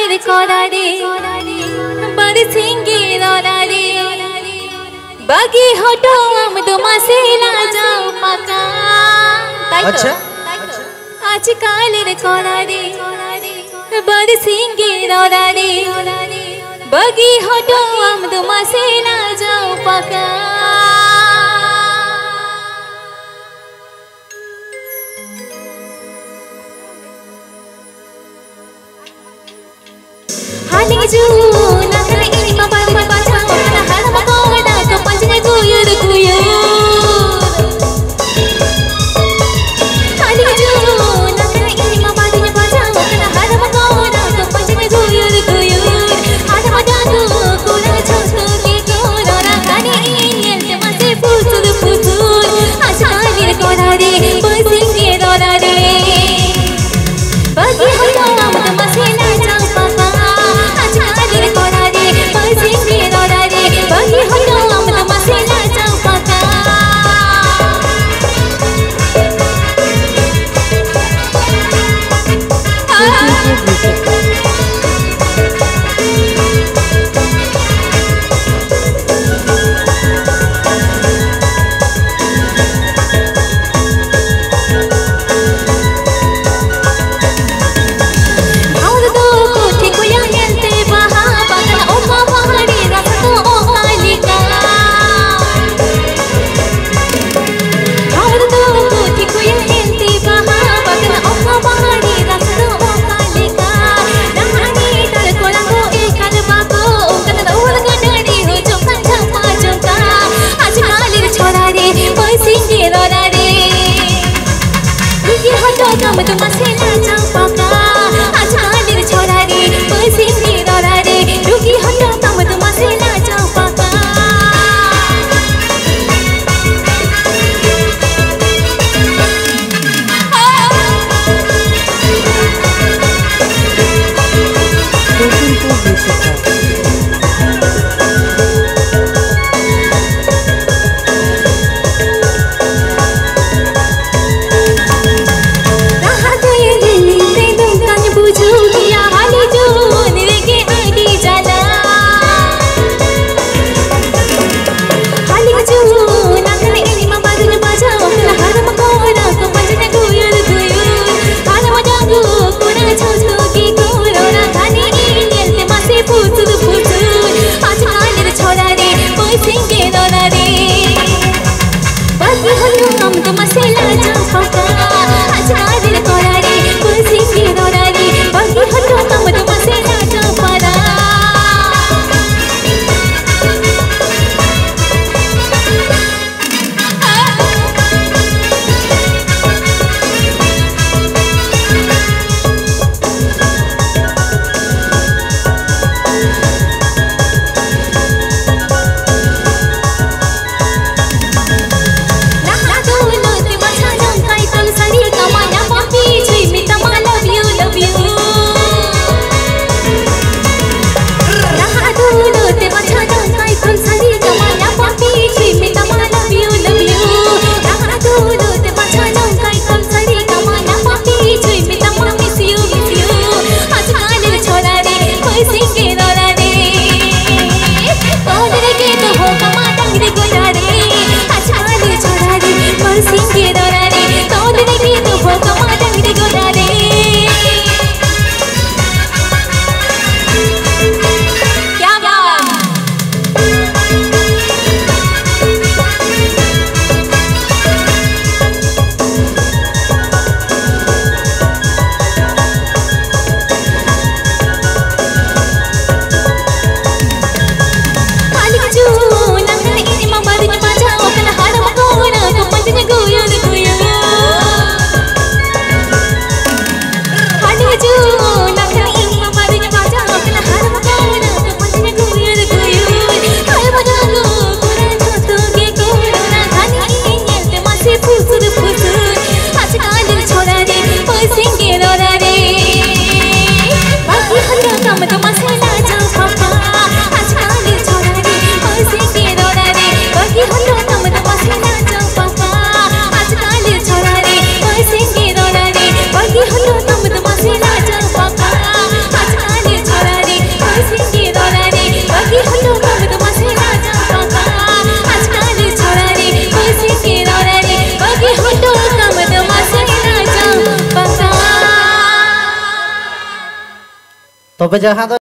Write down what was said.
কালের করারে বরসিঙ্গে ররারে বাগি হটো আমদো মাসেলা যাও পাকা আচ্ছা আজ কালের করারে বরসিঙ্গে ররারে বাগি হটো আমদো মাসেলা যাও পাকা Haning ju nakana ini mama baca kana haram koda to panjang guyur Haning ju nakana ini mama baca kana haram koda to panjang guyur haram jadu kula choto ke kora kani yente mase putur asalir kora re pasinge dora re bagi hoto amad mase na jang papa bagi hoto amad mase na jang paka তবে যাহা